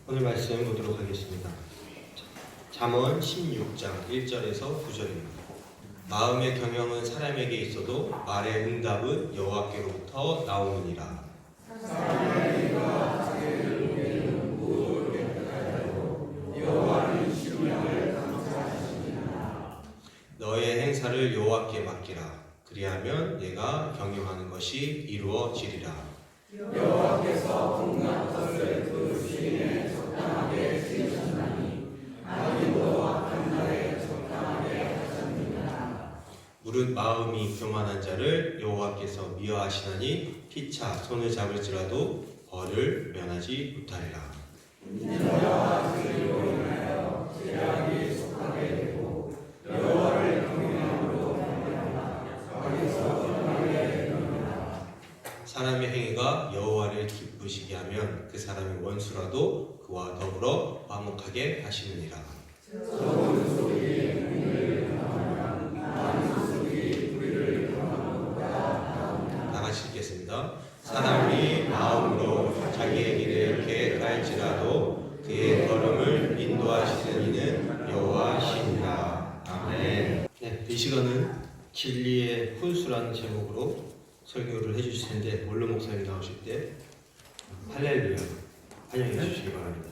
오늘 말씀 보도록 하겠습니다. 잠언 16장 1절에서 9절입니다. 마음의 경영은 사람에게 있어도 말의 응답은 여호와께로부터 나오느니라. 너의 행사를 여호와께 맡기라. 그리하면 내가 경영하는 것이 이루어지리라. 여호와께서 온갖 것을 그 주인에 적당하게 지으셨나니 악인도 악한 날에 적당하게 하셨느니라. 무릇 마음이 교만한 자를 여호와께서 미워하시나니 피차 손을 잡을지라도 벌을 면하지 못하리라. 인자와 죄로 인하여 죄악이 속하게 되고 여호와를 경외함으로 말미암아 악에서 떠나게 되느니라. 사람의 행위가 여호와를 기쁘시게 하면 그 사람의 원수라도 그와 더불어 화목하게 하시느니라. 적은 소리에 우리를 경하면 많은 소리 우리를 경하는 것보다 다 같이 읽겠습니다. 사람이 마음으로 자기의 길을 계획할지라도 그의 걸음을 인도하시는 이는 여호와시니라. 아멘. 네, 이 시간은 진리의 훈수라는 제목으로 설교를 해주실 텐데 원로 목사님이 나오실 때 할렐루야 환영해 주시기 바랍니다.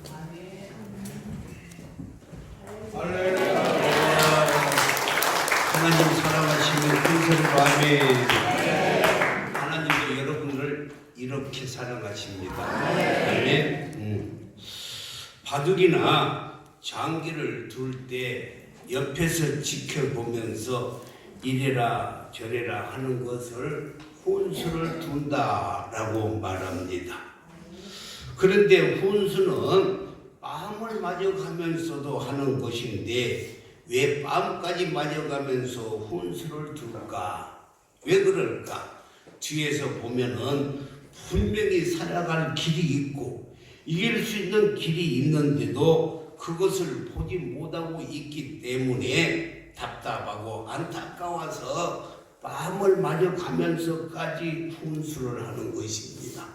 하나님 사랑하시는 큰소리로 아멘. 하나님도 여러분을 이렇게 사랑하십니다. 아멘. 바둑이나 장기를 둘 때 옆에서 지켜보면서 이래라 저래라 하는 것을 훈수를 둔다라고 말합니다. 그런데 훈수는 뺨을 맞아가면서도 하는 것인데 왜 뺨까지 맞아가면서 훈수를 둘까? 왜 그럴까? 뒤에서 보면은 분명히 살아갈 길이 있고 이길 수 있는 길이 있는데도 그것을 보지 못하고 있기 때문에 답답하고 안타까워서 뺨을 맞아가면서까지 훈수를 하는 것입니다.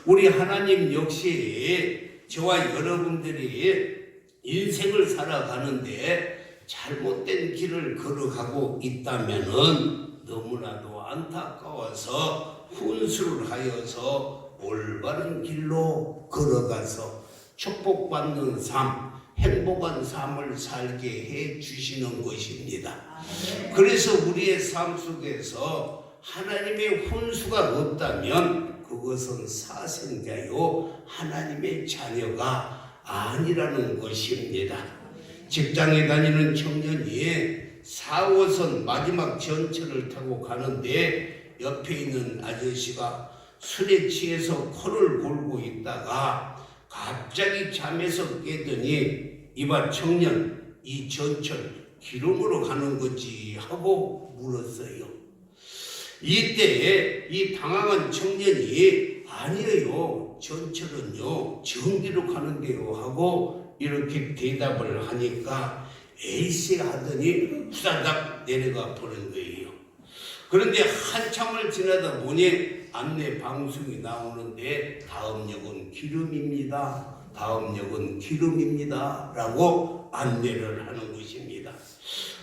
우리 하나님 역시 저와 여러분들이 인생을 살아가는데 잘못된 길을 걸어가고 있다면은 너무나도 안타까워서 훈수를 하여서 올바른 길로 걸어가서 축복받는 삶, 행복한 삶을 살게 해 주시는 것입니다. 그래서 우리의 삶 속에서 하나님의 훈수가 없다면 그것은 사생자요 하나님의 자녀가 아니라는 것입니다. 직장에 다니는 청년이 4호선 마지막 전철을 타고 가는데 옆에 있는 아저씨가 술에 취해서 코를 골고 있다가 갑자기 잠에서 깨더니 이봐 청년, 이 전철 기름으로 가는 거지 하고 물었어요. 이때 이 당황한 청년이 아니에요, 전철은요 전기로 가는데요 하고 이렇게 대답을 하니까 에이씨 하더니 후다닥 내려가 버린 거예요. 그런데 한참을 지나다 보니 안내 방송이 나오는데 다음 역은 기름입니다, 다음 역은 기름입니다 라고 안내를 하는 것입니다.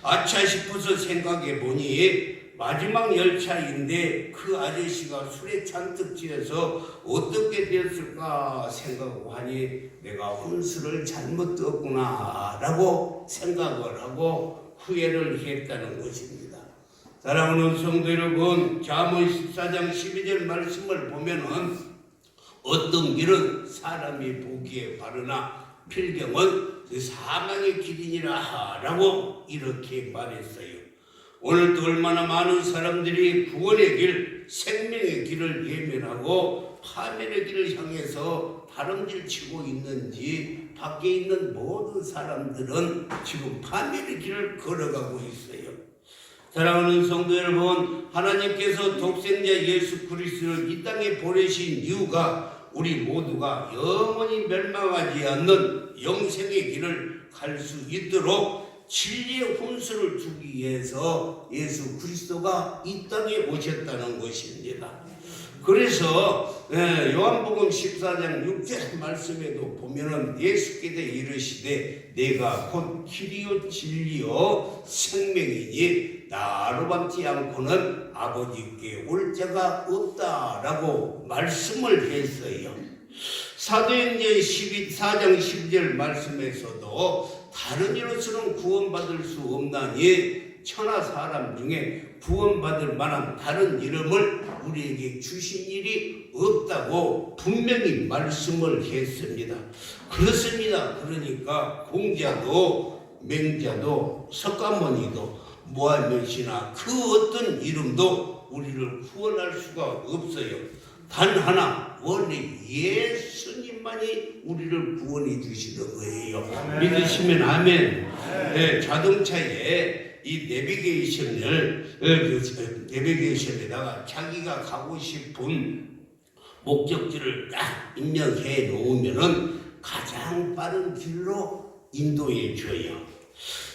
아차 싶어서 생각해 보니 마지막 열차인데 그 아저씨가 술에 잔뜩 취해서 어떻게 되었을까 생각하고 하니 내가 훈수를 잘못 떴구나 라고 생각을 하고 후회를 했다는 것입니다. 사랑하는 성도 여러분, 잠언 14장 12절 말씀을 보면은 어떤 길은 사람이 보기에 바르나 필경은 사망의 길이니라 라고 이렇게 말했어요. 오늘도 얼마나 많은 사람들이 구원의 길, 생명의 길을 예면하고 파멸의 길을 향해서 다름질치고 있는지 밖에 있는 모든 사람들은 지금 파멸의 길을 걸어가고 있어요. 사랑하는 성도 여러분, 하나님께서 독생자 예수 그리스도를 이 땅에 보내신 이유가 우리 모두가 영원히 멸망하지 않는 영생의 길을 갈 수 있도록 진리의 훈수를 주기 위해서 예수 그리스도가 이 땅에 오셨다는 것입니다. 그래서 요한복음 14장 6절 말씀에도 보면은 예수께서 이르시되 내가 곧 길이요 진리요 생명이니 나로 받지 않고는 아버지께 올 자가 없다라고 말씀을 했어요. 사도행전 4장 12절 말씀에서도 다른 이로서는 구원받을 수 없나니 천하 사람 중에 구원받을 만한 다른 이름을 우리에게 주신 일이 없다고 분명히 말씀을 했습니다. 그렇습니다. 그러니까 공자도 맹자도 석가모니도 모함면시나 그 어떤 이름도 우리를 구원할 수가 없어요. 단 하나 원래 예수님만이 우리를 구원해 주시는 거예요. 믿으시면 아멘. 자동차에 이 내비게이션에다가 자기가 가고 싶은 목적지를 딱 입력해 놓으면은 가장 빠른 길로 인도해 줘요.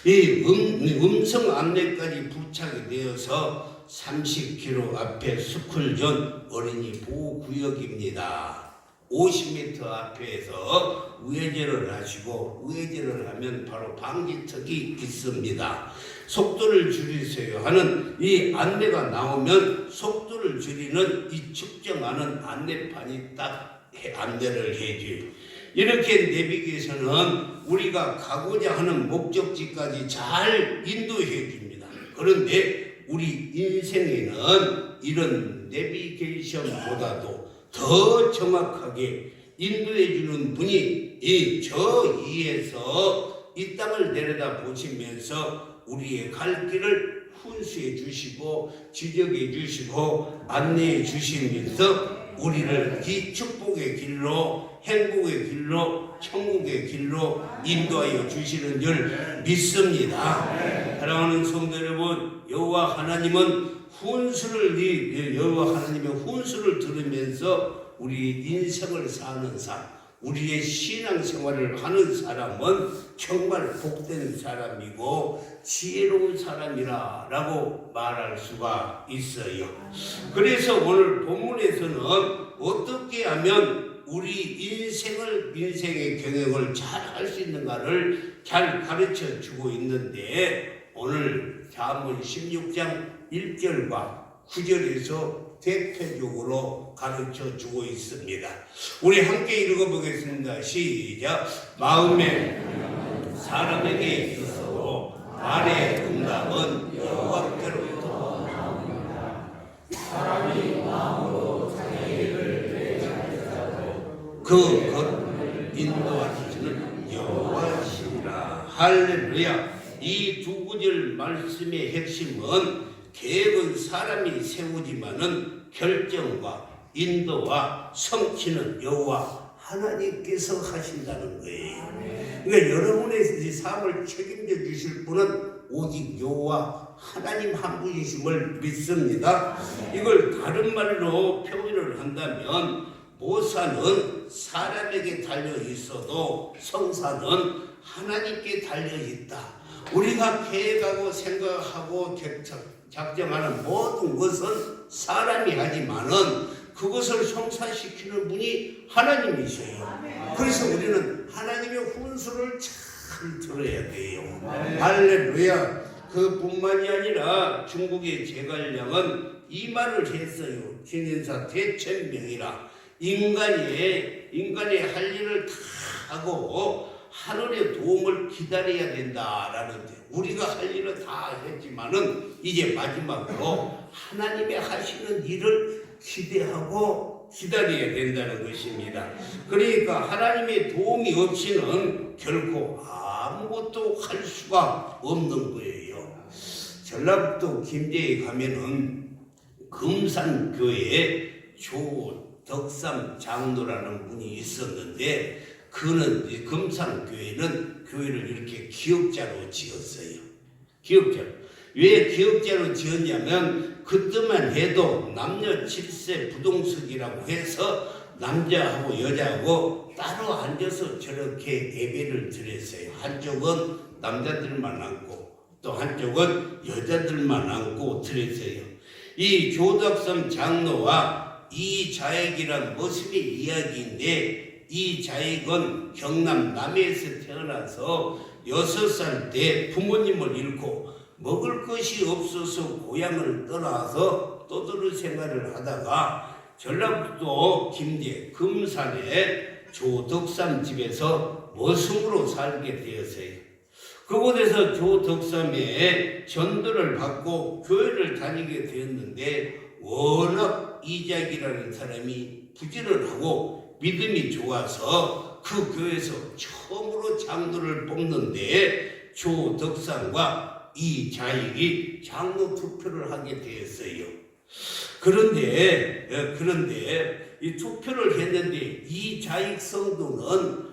이 음성 안내까지 부착이 되어서 30km 앞에 스쿨존 어린이 보호구역입니다. 50m 앞에서 우회전을 하시고 우회전을 하면 바로 방지턱이 있습니다. 속도를 줄이세요 하는 이 안내가 나오면 속도를 줄이는 이 측정하는 안내판이 딱 안내를 해줘요. 이렇게 내비게이션은 우리가 가고자 하는 목적지까지 잘 인도해 줍니다. 그런데 우리 인생에는 이런 내비게이션보다도 더 정확하게 인도해 주는 분이 저 위에서 이 땅을 내려다 보시면서 우리의 갈 길을 훈수해 주시고 지적해 주시고 안내해 주시면서 우리를 이 축복의 길로 행복의 길로 천국의 길로 인도하여 주시는 줄 믿습니다. 사랑하는 성도 여러분, 여호와 하나님의 훈수를 들으면서 우리 인생을 사는 삶, 우리의 신앙생활을 하는 사람은 정말 복된 사람이고 지혜로운 사람이라고 말할 수가 있어요. 그래서 오늘 본문에서는 어떻게 하면 우리 인생의 경영을 잘 할 수 있는가를 잘 가르쳐 주고 있는데, 오늘 잠언 16장 1절과 9절에서 대표적으로 가르쳐 주고 있습니다. 우리 함께 읽어보겠습니다. 시작. 마음에 사람에게 있어도 말의 응답은 여호와께로부터 나옵니다. 사람이 마음으로 자기 일을 계획하여도 그 것을 인도하시는 여호와시니라. 할렐루야. 이 두 구절 말씀의 핵심은 계획은 사람이 세우지만은 결정과 인도와 성취는 여호와 하나님께서 하신다는 거예요. 그러니까 여러분의 삶을 책임져 주실 분은 오직 여호와 하나님 한 분이심을 믿습니다. 이걸 다른 말로 표현을 한다면 모사는 사람에게 달려 있어도 성사는 하나님께 달려 있다. 우리가 계획하고 생각하고 작정하는 모든 것은 사람이 하지만은 그것을 성사시키는 분이 하나님이세요. 그래서 우리는 하나님의 훈수를 잘 들어야 돼요. 할렐루야. 그뿐만이 아니라 중국의 제갈량은 이 말을 했어요. 진인사 대천명이라. 인간이 할 일을 다 하고 하늘의 도움을 기다려야 된다라는데, 우리가 할 일은 다 했지만은 이제 마지막으로 하나님의 하시는 일을 기대하고 기다려야 된다는 것입니다. 그러니까 하나님의 도움이 없이는 결코 아무것도 할 수가 없는 거예요. 전라북도 김제에 가면은 금산교회에 조덕삼 장로라는 분이 있었는데, 그는 금산교회는 교회를 이렇게 기역자로 지었어요. 기역자로. 왜 기역자로 지었냐면 그때만 해도 남녀 7세 부동석이라고 해서 남자하고 여자하고 따로 앉아서 저렇게 예배를 드렸어요. 한쪽은 남자들만 앉고 또 한쪽은 여자들만 앉고 드렸어요. 이 조덕삼 장로와 이 자액이란 모습의 이야기인데, 이 자액은 경남 남해에서 태어나서 6살 때 부모님을 잃고 먹을 것이 없어서 고향을 떠나서 떠돌이 생활을 하다가 전라북도 김제 금산의 조덕삼 집에서 머슴으로 살게 되었어요. 그곳에서 조덕삼의 전도를 받고 교회를 다니게 되었는데, 워낙 이작이라는 사람이 부지런하고 믿음이 좋아서 그 교회에서 처음으로 장로를 뽑는데 조덕삼과 이자익이 장로 투표를 하게 되었어요. 그런데 이 투표를 했는데 이자익 성도는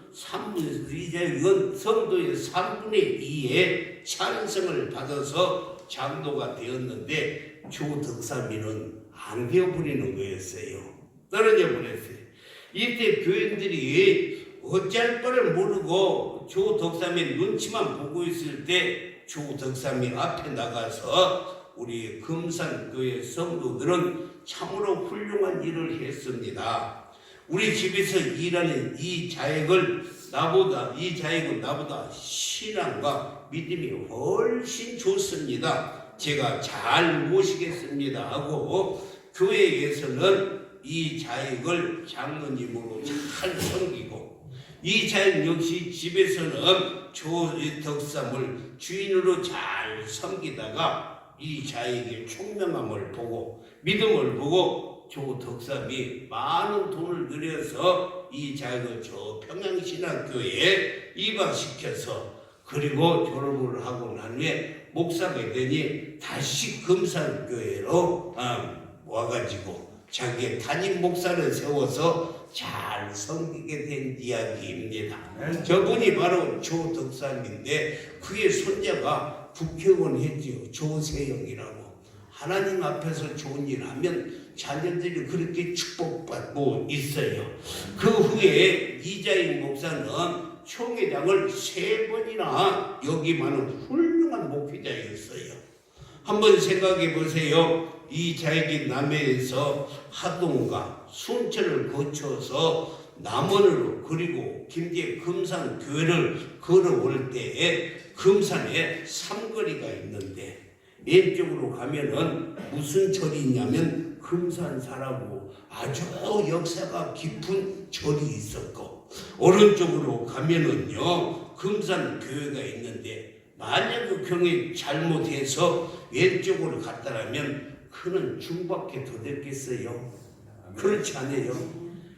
이자익은 성도의 3분의 2의 찬성을 받아서 장로가 되었는데 조덕삼이는 안 되어버리는 거였어요. 떨어져 버렸어요. 이때 교인들이 어찌할 바를 모르고 조덕삼의 눈치만 보고 있을 때 조덕삼이 앞에 나가서 우리 금산교회 성도들은 참으로 훌륭한 일을 했습니다. 우리 집에서 일하는 이 자액은 나보다 신앙과 믿음이 훨씬 좋습니다. 제가 잘 모시겠습니다 하고 교회에서는 이 자액을 장로님으로 잘 섬기고, 이 자액 역시 집에서는 조덕삼을 주인으로 잘 섬기다가 이 자액의 총명함을 보고 믿음을 보고 조덕삼이 많은 돈을 들여서 이 자액을 저 평양신학교에 입학시켜서, 그리고 졸업을 하고 난 후에 목사가 되니 다시 금산교회로 와가지고 자기의 담임 목사를 세워서 잘 섬기게 된 이야기입니다. 저분이 바로 조덕삼인데 그의 손자가 국회의원 했지요. 조세영이라고. 하나님 앞에서 좋은 일 하면 자녀들이 그렇게 축복받고 있어요. 그 후에 이자익 목사는 총회장을 3번이나 역임하는 훌륭한 목회자였어요. 한번 생각해 보세요. 이자익이 남해에서 하동과 순천을 거쳐서 남원으로 그리고 김제 금산 교회를 걸어올 때에 금산에 삼거리가 있는데, 왼쪽으로 가면은 무슨 절이 있냐면 금산사라고 아주 역사가 깊은 절이 있었고, 오른쪽으로 가면은요 금산 교회가 있는데, 만약 그 경에 잘못해서 왼쪽으로 갔다라면 그는 중밖에 더 됐겠어요? 그렇지 않아요?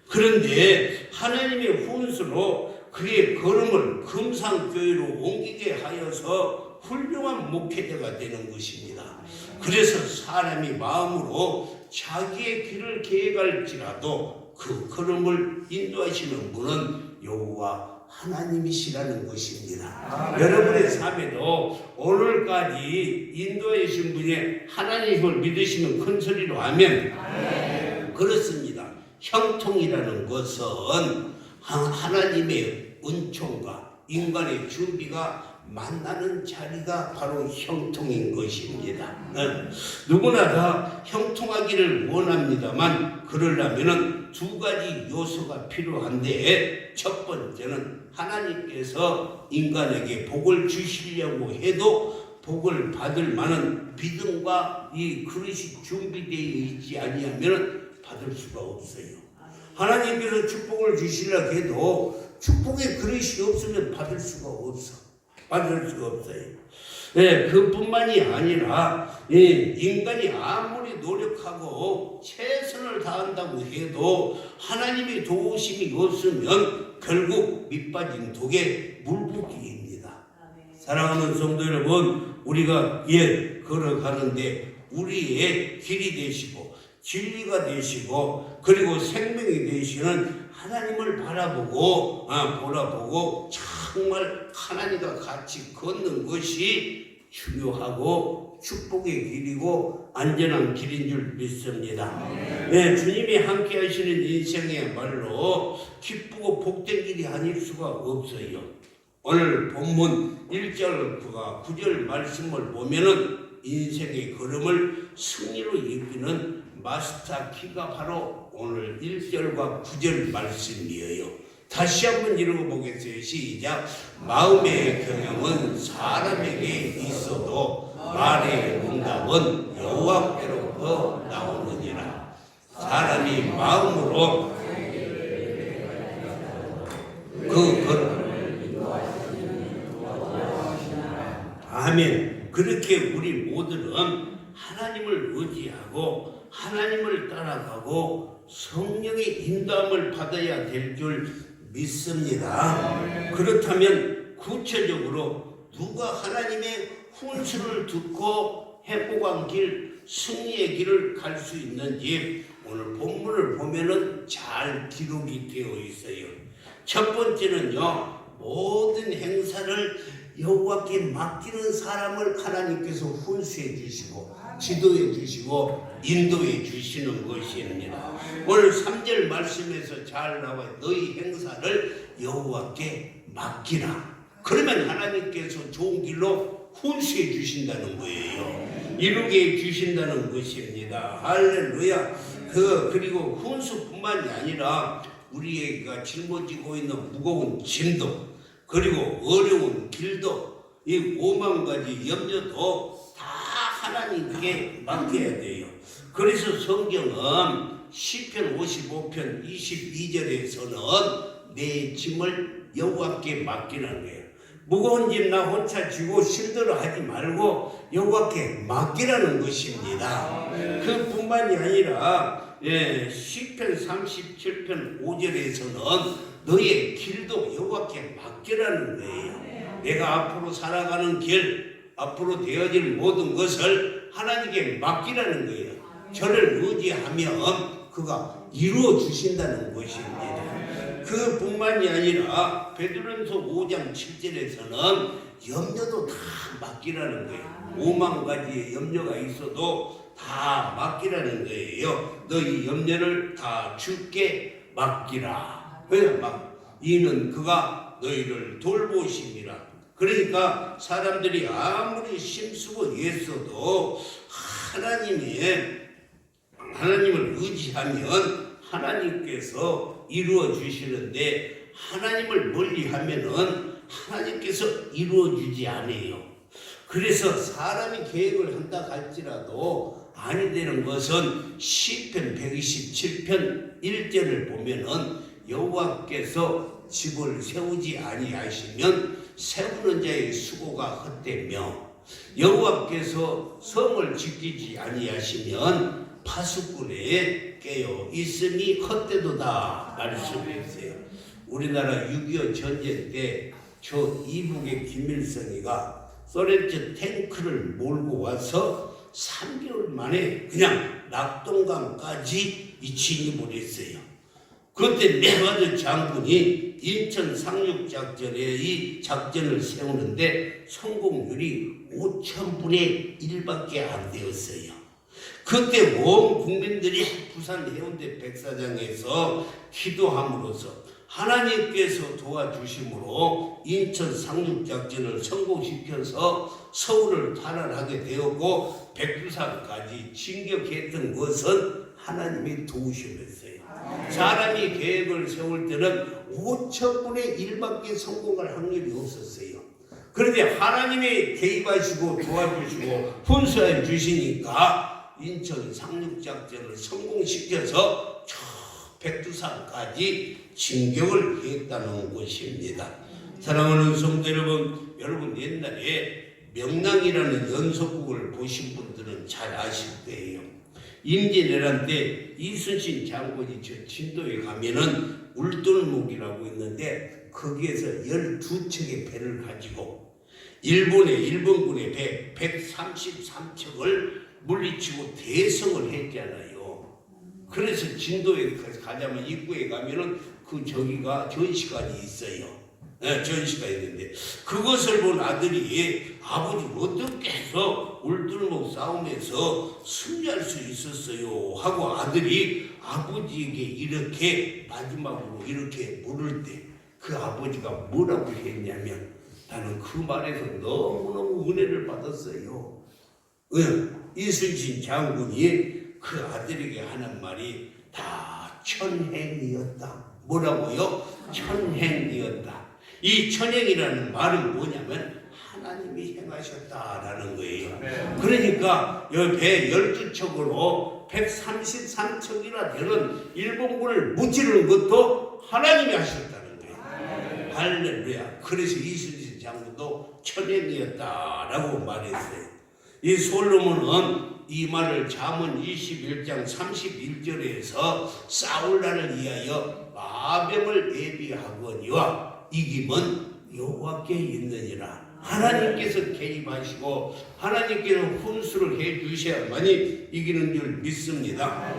그런데 하나님의 훈수로 그의 걸음을 금산교회로 옮기게 하여서 훌륭한 목회자가 되는 것입니다. 그래서 사람이 마음으로 자기의 길을 계획할지라도 그 걸음을 인도하시는 분은 여호와 하나님이시라는 것입니다. 여러분의 삶에도 오늘까지 인도해 주신 분이 하나님을 믿으시면 큰 소리로 하면 그렇습니다. 형통이라는 것은 하나님의 은총과 인간의 준비가 만나는 자리가 바로 형통인 것입니다. 누구나 다 형통하기를 원합니다만 그러려면 2가지 요소가 필요한데, 첫 번째는 하나님께서 인간에게 복을 주시려고 해도 복을 받을 만한 믿음과 이 그릇이 준비되어 있지 아니하면 받을 수가 없어요. 하나님께서 축복을 주시려고 해도 축복의 그릇이 없으면 받을 수가 없어요. 네, 그뿐만이 아니라 인간이 아무리 노력하고 최선을 다한다고 해도 하나님의 도우심이 없으면 결국 밑빠진 독에 물붓기입니다. 사랑하는 성도 여러분, 우리가 걸어가는데 우리의 길이 되시고 진리가 되시고 그리고 생명이 되시는 하나님을 바라보고 정말 하나님과 같이 걷는 것이 중요하고 축복의 길이고 안전한 길인 줄 믿습니다. 네, 주님이 함께 하시는 인생이야말로 기쁘고 복된 길이 아닐 수가 없어요. 오늘 본문 1절과 9절 말씀을 보면은 인생의 걸음을 승리로 이끄는 마스터 키가 바로 오늘 1절과 9절 말씀이에요. 다시 한번 읽어보겠어요. 시작. 마음의 경영은 사람에게 있어도 말의 응답은 여호와께로부터 나오느니라. 사람이 마음으로 아멘. 그렇게 우리 모두는 하나님을 의지하고 하나님을 따라가고 성령의 인도함을 받아야 될 줄 믿습니다. 그렇다면 구체적으로 누가 하나님의 훈수를 듣고 행복한 길, 승리의 길을 갈 수 있는지 오늘 본문을 보면은 잘 기록이 되어 있어요. 첫 번째는요, 모든 행사를 여호와께 맡기는 사람을 하나님께서 훈수해 주시고 지도해 주시고 인도해 주시는 것입니다. 오늘 3절 말씀에서 잘 나와요. 너희 행사를 여호와께 맡기라. 그러면 하나님께서 좋은 길로 훈수해 주신다는 거예요. 이루게 해 주신다는 것입니다. 할렐루야. 그리고 훈수뿐만이 아니라 우리가 짊어지고 있는 무거운 짐도 그리고 어려운 길도 이 5만 가지 염려도 다 하나님께 맡겨야 돼요. 그래서 성경은 시편 55편 22절에서는 내 짐을 여호와께 맡기라는 거예요. 무거운 짐 나 혼자 쥐고 힘들어하지 말고 여호와께 맡기라는 것입니다. 그뿐만이 아니라 시편 37편 5절에서는 너의 길도 여호와께 맡기라는 거예요. 내가 앞으로 살아가는 길, 앞으로 되어질 모든 것을 하나님께 맡기라는 거예요. 저를 의지하면 그가 이루어 주신다는 것입니다. 그뿐만이 아니라 베드로전서 5장 7절에서는 염려도 다 맡기라는 거예요. 5만 가지의 염려가 있어도 다 맡기라는 거예요. 너희 염려를 다 주께 맡기라. 왜 이는 그가 너희를 돌보심이라. 그러니까 사람들이 아무리 힘쓰고 애써도 하나님을 의지하면 하나님께서 이루어 주시는데 하나님을 멀리하면은 하나님께서 이루어 주지 않아요. 그래서 사람이 계획을 한다 할지라도 아니 되는 것은 시편 127편 1절을 보면은 여호와께서 집을 세우지 아니하시면 세우는 자의 수고가 헛되며 여호와께서 성을 지키지 아니하시면 파수꾼에 깨어 있음이 헛되도다 말씀했어요. 우리나라 6.25 전쟁 때 저 이북의 김일성이가 소련제 탱크를 몰고 와서 3개월 만에 그냥 낙동강까지 진입을 했어요. 그때 메가드 장군이 인천 상륙작전에 이 작전을 세우는데 성공률이 5,000분의 1밖에 안 되었어요. 그때 온 국민들이 부산 해운대 백사장에서 기도함으로써 하나님께서 도와주심으로 인천 상륙작전을 성공시켜서 서울을 탈환하게 되었고 백두산까지 진격했던 것은 하나님이 도우심이었어요. 사람이 계획을 세울 때는 5,000분의 1밖에 성공할 확률이 없었어요. 그런데 하나님이 개입하시고 도와주시고 훈수해 주시니까 인천 상륙작전을 성공시켜서 저 백두산까지 진격을 했다는 것입니다. 사랑하는 성도 여러분 옛날에 명랑이라는 연속극을 보신 분들은 잘 아실 거예요. 임진왜란 때 이순신 장군이 저 진도에 가면은 울돌목이라고 있는데 거기에서 12척의 배를 가지고 일본군의 배 133척을 물리치고 대성을 했잖아요. 그래서 진도에 가자면 입구에 가면은 그 저기가 전시관이 있어요. 전시가 있는데 그것을 본 아들이 아버지 어떻게 해서 울돌목 싸움에서 승리할 수 있었어요 하고 아들이 아버지에게 이렇게 마지막으로 이렇게 물을 때 그 아버지가 뭐라고 했냐면 나는 그 말에서 너무너무 은혜를 받았어요. 이순신 장군이 그 아들에게 하는 말이 다 천행이었다. 뭐라고요? 천행이었다. 이 천행이라는 말은 뭐냐면 하나님이 행하셨다라는 거예요. 그러니까 이 배 12척으로 133척이나 되는 일본군을 무찌르는 것도 하나님이 하셨다는 거예요. 할렐루야. 그래서 이순신 장군도 천행이었다라고 말했어요. 이 솔로몬은 이 말을 잠언 21장 31절에서 사울나를 위하여 마병을 예비하거니와 이김은 여호와께 있느니라. 하나님께서 개입하시고 하나님께서 훈수를 해주셔야만이 이기는 줄 믿습니다.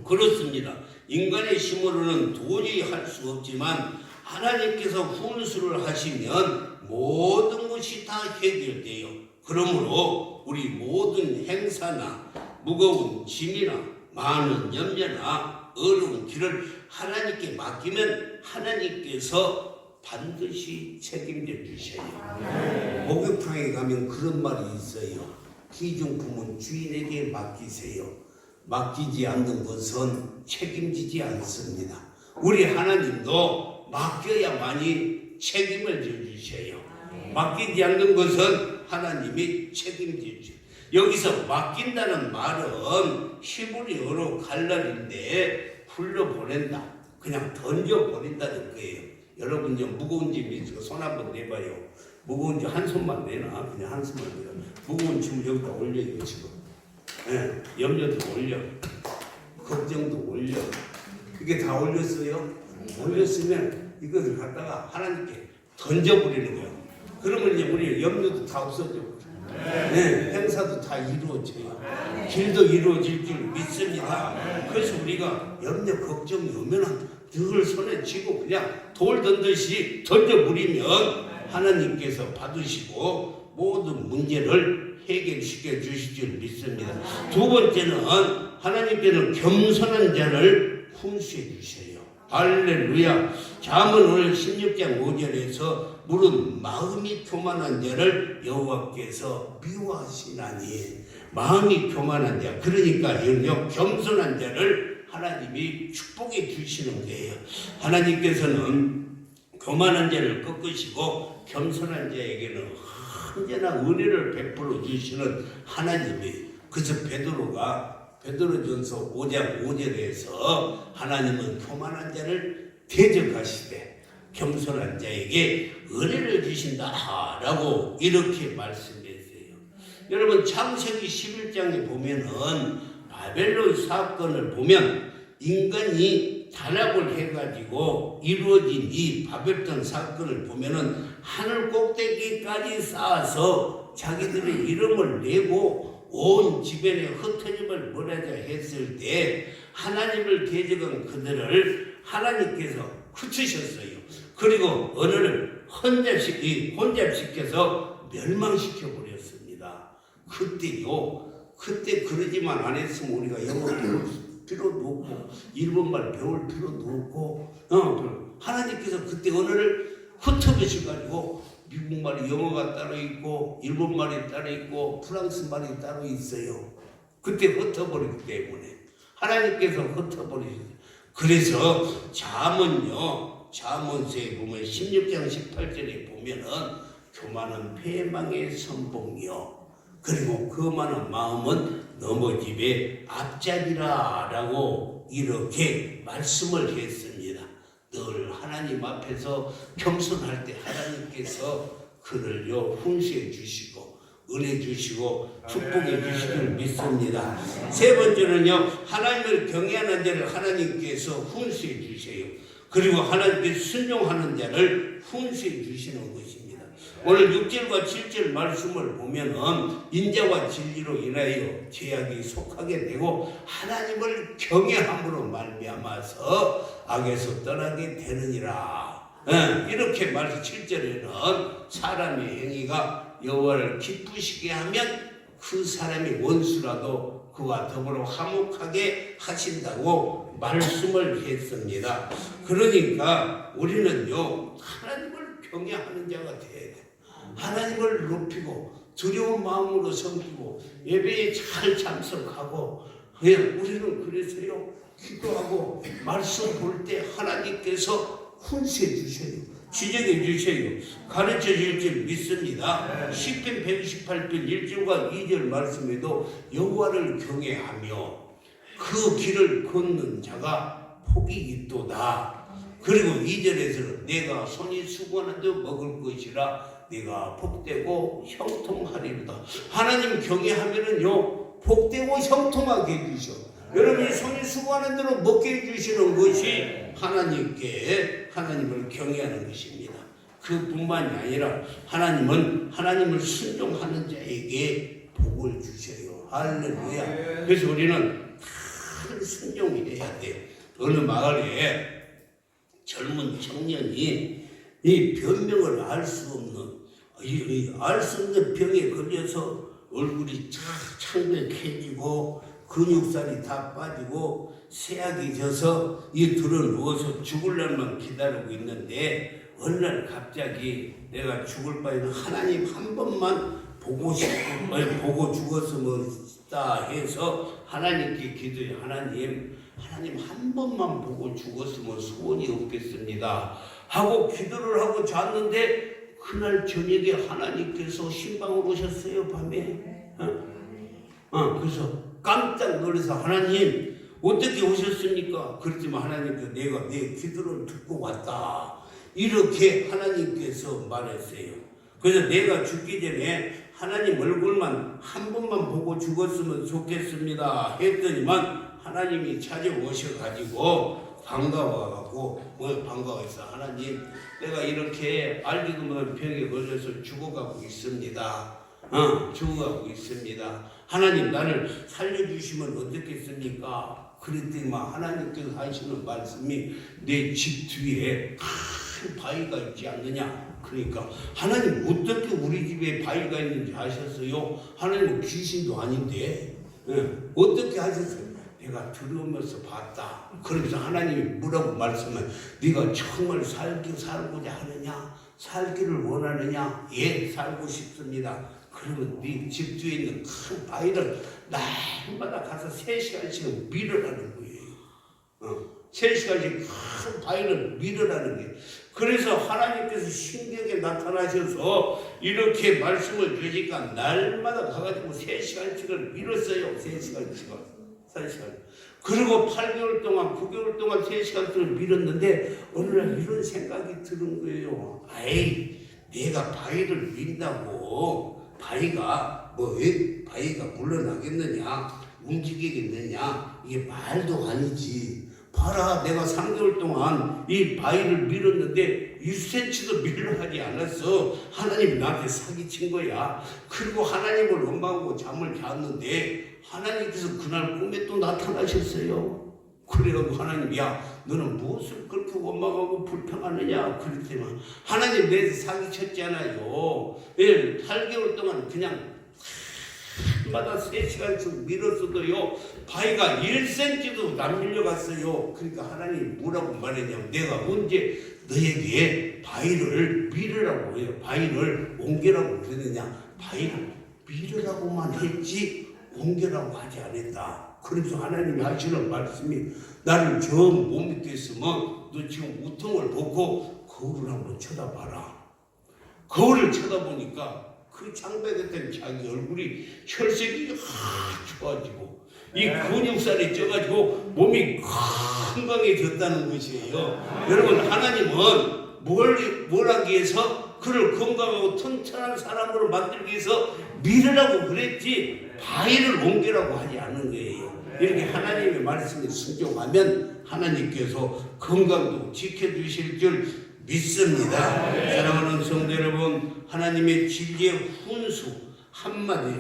그렇습니다. 인간의 힘으로는 도저히 할 수 없지만 하나님께서 훈수를 하시면 모든 것이 다 해결돼요. 그러므로 우리 모든 행사나 무거운 짐이나 많은 염려나 어려운 길을 하나님께 맡기면 하나님께서 반드시 책임져 주셔요. 목욕탕에 가면 그런 말이 있어요. 기중품은 주인에게 맡기세요. 맡기지 않는 것은 책임지지 않습니다. 우리 하나님도 맡겨야만이 책임을 져주셔요. 맡기지 않는 것은 하나님이 책임지죠. 여기서 맡긴다는 말은 히브리어로 갈랄인데 굴려보낸다. 그냥 던져버린다는 거예요. 여러분 좀 무거운 짐이 있어서 손 한번 내봐요. 무거운 짐 한 손만 내나? 그냥 한 손만 내나? 무거운 짐을 여기다 올려요 지금. 예, 염려도 올려. 걱정도 올려. 이게 다 올렸어요? 올렸으면 이것을 갖다가 하나님께 던져버리는 거예요. 그러면 이제 우리 염려도 다 없어져. 네, 행사도 다 이루어져요. 길도 이루어질 줄 믿습니다. 그래서 우리가 염려 걱정이 오면 늘 손에 쥐고 그냥 돌 던듯이 던져버리면 하나님께서 받으시고 모든 문제를 해결시켜 주실 줄 믿습니다. 두 번째는 하나님께는 겸손한 자를 훈수해 주셔요. 할렐루야. 잠언 오늘 16장 5절에서 물은 마음이 교만한 자를 여호와께서 미워하시나니. 마음이 교만한 자, 그러니까 이는요 겸손한 자를 하나님이 축복해 주시는 거예요. 하나님께서는 교만한 자를 꺾으시고 겸손한 자에게는 언제나 은혜를 베풀어 주시는 하나님이. 그래서 베드로전서 5장 5절에서 하나님은 교만한 자를 대적하시되 겸손한 자에게 은혜를 주신다라고 이렇게 말씀했어요. 여러분 창세기 11장에 보면은 바벨론 사건을 보면 인간이 타락을 해가지고 이루어진 이 바벨론 사건을 보면은 하늘 꼭대기까지 쌓아서 자기들의 이름을 내고 온 주변에 흩어짐을 벌하자 했을 때 하나님을 대적한 그들을 하나님께서 흩으셨어요. 그리고 언어를 혼잡시켜서 멸망시켜 버렸습니다. 그때 그러지만 안 했으면 우리가 영어 배울 필요도 없고 일본말 배울 필요도 없고 하나님께서 그때 언어를 흩어버리셔가지고 미국말이 영어가 따로 있고 일본말이 따로 있고 프랑스말이 따로 있어요. 그때 흩어버리기 때문에 하나님께서 흩어버리셨어요. 그래서 잠언서에 보면 16장 18절에 보면은 교만은 패망의 선봉이요 그리고 그 많은 마음은 넘어짐의 앞잡이라 라고 이렇게 말씀을 했습니다. 늘 하나님 앞에서 겸손할 때 하나님께서 그를요 훈수해 주시고 은혜 주시고 축복해 주시길 믿습니다. 세 번째는요 하나님을 경외하는 자를 하나님께서 훈수해 주세요. 그리고 하나님께 순종하는 자를 훈수해 주시는 것입니다. 오늘 6절과 7절 말씀을 보면은 인자와 진리로 인하여 죄악이 속하게 되고 하나님을 경외함으로 말미암아서 악에서 떠나게 되느니라. 이렇게 말해서 7절에는 사람의 행위가 여호와를 기쁘시게 하면 그 사람이 원수라도 그와 더불어 화목하게 하신다고 말씀을 했습니다. 그러니까 우리는요 하나님을 경외하는 자가 돼야 돼. 하나님을 높이고 두려운 마음으로 섬기고 예배에 잘 참석하고 우리는 그래서요 기도하고 말씀 볼 때 하나님께서 훈수해 주셔요. 지적해 주셔요. 가르쳐 주실 줄 믿습니다. 시편 128편 1절과 2절 말씀에도 여호와를 경외하며 그 길을 걷는 자가 복이 있도다. 그리고 2절에서는 내가 손이 수고하는 데 먹을 것이라 내가 복되고 형통하리로다. 하나님 경외하면은요 복되고 형통하게 해주셔. 여러분이 손이 수고하는 대로 먹게 해주시는 것이 하나님을 경외하는 것입니다. 그뿐만이 아니라 하나님은 하나님을 순종하는 자에게 복을 주셔요. 할렐루야. 그래서 우리는 큰 순종이 돼야 돼. 어느 마을에 젊은 청년이 이 변명을 알 수 없는 병에 걸려서 얼굴이 창백해지고 근육살이 다 빠지고 새약이 져서 이 들어 누워서 죽을 날만 기다리고 있는데 어느 날 갑자기 내가 죽을 바에는 하나님 한 번만 보고 죽었으면 싶다 해서 하나님께 기도해. 하나님 한 번만 보고 죽었으면 소원이 없겠습니다 하고 기도를 하고 잤는데 그날 저녁에 하나님께서 신방으로 오셨어요. 밤에. 그래서 깜짝 놀라서 하나님 어떻게 오셨습니까? 그랬지만 하나님께서 내가 내 기도를 듣고 왔다. 이렇게 하나님께서 말했어요. 그래서 내가 죽기 전에 하나님 얼굴만 한 번만 보고 죽었으면 좋겠습니다 했더니만 하나님이 찾아오셔가지고 반가워서 하나님 내가 이렇게 알지도 못한 병에 걸려서 죽어가고 있습니다. 죽어가고 있습니다. 하나님 나를 살려주시면 어떻겠습니까? 그랬더니만 하나님께서 하시는 말씀이 내 집 뒤에 큰 바위가 있지 않느냐. 그러니까 하나님 어떻게 우리 집에 바위가 있는지 아셨어요? 하나님은 귀신도 아닌데 어떻게 하셨어요? 내가 들으면서 봤다. 그러면서 하나님이 뭐라고 말씀하면 네가 정말 살고자 하느냐? 살기를 원하느냐? 예, 살고 싶습니다. 그러면 네 집 뒤에 있는 큰 바위를 날마다 가서 3시간씩 밀으라는 거예요. 3시간씩 큰 바위를 밀으라는 거예요. 그래서 하나님께서 신경에 나타나셔서 이렇게 말씀을 주니까 날마다 가가지고 3시간씩을 밀었어요. 3시간씩을. 그리고 8개월 동안 9개월 동안 3시간 동안 밀었는데 어느 날 이런 생각이 드는 거예요. 내가 바위를 민다고 바위가 물러나겠느냐 움직이겠느냐 이게 말도 아니지. 봐라 내가 3개월 동안 이 바위를 밀었는데 1cm도 밀려하지 않았어. 하나님이 나한테 사기친 거야. 그리고 하나님을 원망하고 잠을 잤는데 하나님께서 그날 꿈에 또 나타나셨어요. 그래가지고 하나님 너는 무엇을 그렇게 원망하고 불평하느냐 그랬더니 하나님 내한테 사기쳤잖아요. 8개월 동안 그냥 마다 3시간씩 밀었어도요 바위가 1cm도 안 밀려갔어요. 그러니까 하나님 뭐라고 말했냐면 내가 언제 너에게 바위를 밀으라고 해요. 바위를 옮기라고 그러느냐. 바위를 밀으라고만 했지 옮기라고 하지 않았다. 그래서 하나님이 하시는 말씀이 나를 정 못 믿겠으면 너 지금 우통을 벗고 거울을 한번 쳐다봐라. 거울을 쳐다보니까 그 창백했던 자기 얼굴이 혈색이 좋아지고 이 근육살이 쪄가지고 몸이 건강해졌다는 것이에요. 여러분 하나님은 뭘 하기 위해서 그를 건강하고 튼튼한 사람으로 만들기 위해서 밀으라고 그랬지 바위를 옮기라고 하지 않는 거예요. 이렇게 하나님의 말씀에 순종하면 하나님께서 건강도 지켜주실 줄 믿습니다. 사랑하는 성도 여러분, 하나님의 진리의 훈수 한마디,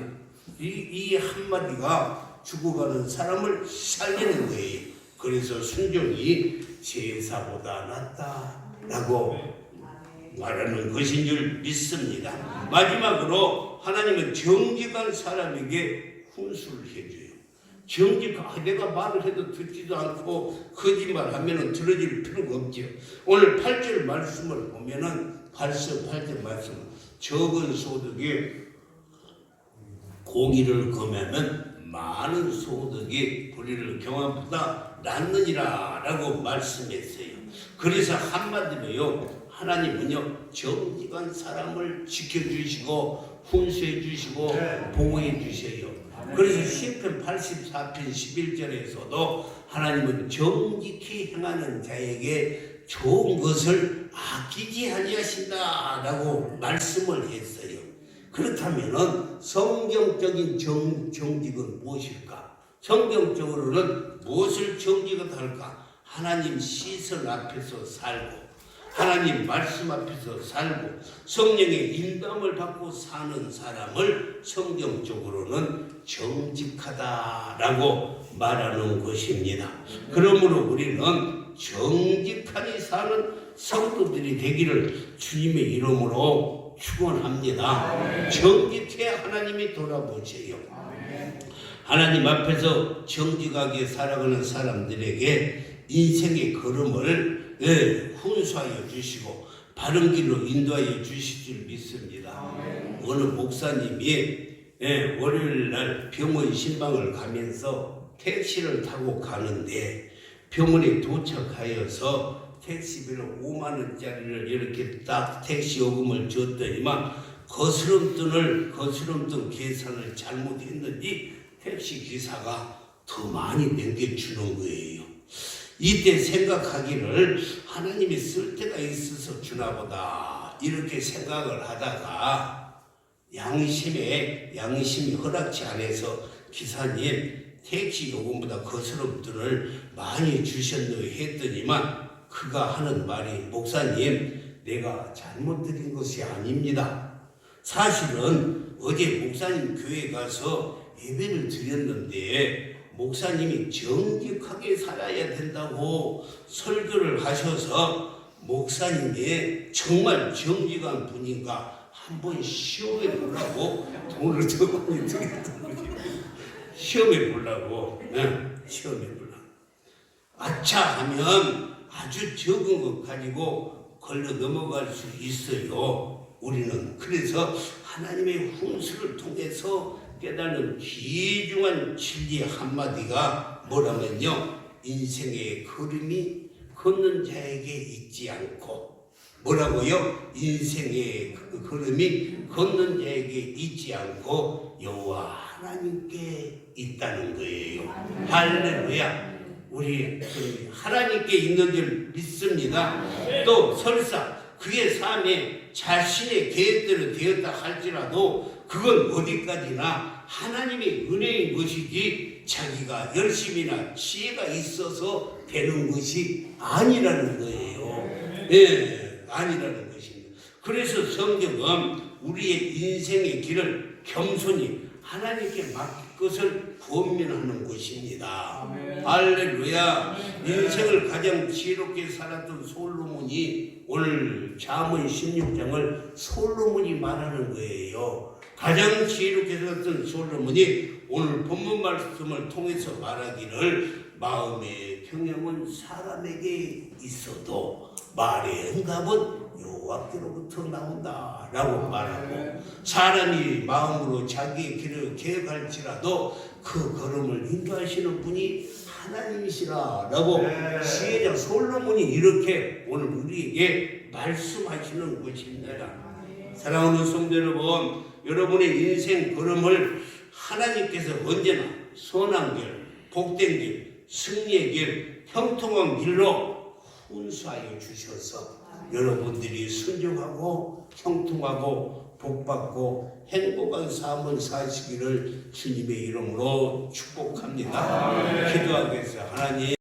이 한마디가 죽어가는 사람을 살리는 거예요. 그래서 순종이 제사보다 낫다라고 말하는 것인 줄 믿습니다. 마지막으로 하나님은 정직한 사람에게 훈수를 해줘요. 내가 말을 해도 듣지도 않고 거짓말하면 들어줄 필요가 없죠. 오늘 8절 말씀을 보면은 8절 말씀은 적은 소득에 공의를 금하면 많은 소득이 불의를 경함보다 낫느니라 라고 말씀했어요. 그래서 한마디로요, 하나님은요 정직한 사람을 지켜주시고 훈수해 주시고 보호해 주셔요. 그래서 시편 84편 11절에서도 하나님은 정직히 행하는 자에게 좋은 것을 아끼지 아니하신다 라고 말씀을 했어요. 그렇다면 성경적인 정직은 무엇일까? 성경적으로는 무엇을 정직하다? 하나님 시선 앞에서 살고 하나님 말씀 앞에서 살고 성령의 인도함을 받고 사는 사람을 성경적으로는 정직하다라고 말하는 것입니다. 그러므로 우리는 정직하게 사는 성도들이 되기를 주님의 이름으로 축원합니다. 정직해야 하나님이 돌아보세요. 하나님 앞에서 정직하게 살아가는 사람들에게 인생의 걸음을 훈수하여 주시고 바른 길로 인도하여 주실 줄 믿습니다. 어느 목사님이 월요일 날 병원 신방을 가면서 택시를 타고 가는데 병원에 도착하여서 택시비를 5만 원짜리를 이렇게 딱 택시 요금을 줬더니만 거스름돈 계산을 잘못했는지 택시 기사가 더 많이 남겨주는 거예요. 이때 생각하기를 하나님이 쓸 때가 있어서 주나보다 이렇게 생각을 하다가 양심이 허락치 않아서 기사님 택시 요금보다 거스름돈을 많이 주셨네요 했더니만 그가 하는 말이 목사님 내가 잘못 드린 것이 아닙니다. 사실은 어제 목사님 교회 가서 예배를 드렸는데 목사님이 정직하게 살아야 된다고 설교를 하셔서 목사님이 정말 정직한 분인가 한번 시험해 보려고 돈을 더 많이 드렸던 거죠. 시험해 보려고. 아차 하면 아주 적은 것 가지고 걸려 넘어갈 수 있어요. 우리는 그래서 하나님의 훈수를 통해서 깨닫는 귀중한 진리 한마디가 뭐라면요, 인생의 걸음이 걷는 자에게 있지 않고 뭐라고요? 인생의 걸음이 걷는 자에게 있지 않고 여호와 하나님께 있다는 거예요. 할렐루야. 우리 하나님께 있는 줄 믿습니다. 또 설사 그의 삶에 자신의 계획대로 되었다 할지라도 그건 어디까지나 하나님의 은혜인 것이지 자기가 열심이나 지혜가 있어서 되는 것이 아니라는 거예요. 아니라는 것입니다. 그래서 성경은 우리의 인생의 길을 겸손히 하나님께 맡길 것을 권면하는 것입니다. 할렐루야. 인생을 가장 지혜롭게 살았던 솔로몬이 오늘 잠언 16장을 솔로몬이 말하는 거예요. 가장 지혜롭게 살았던 솔로몬이 오늘 본문 말씀을 통해서 말하기를 마음의 평형은 사람에게 있어도 말의 응답은 여호와께로부터 나온다 라고 말하고 사람이 마음으로 자기의 길을 계획할지라도 그 걸음을 인도하시는 분이 하나님이시라 라고 지혜자 솔로몬이 이렇게 오늘 우리에게 말씀하시는 것입니다. 사랑하는 성도 여러분, 여러분의 인생 걸음을 하나님께서 언제나 선한 길, 복된 길, 승리의 길, 형통한 길로 훈수하여 주셔서 여러분들이 순종하고 형통하고 복받고 행복한 삶을 사시기를 주님의 이름으로 축복합니다. 기도하겠습니다. 하나님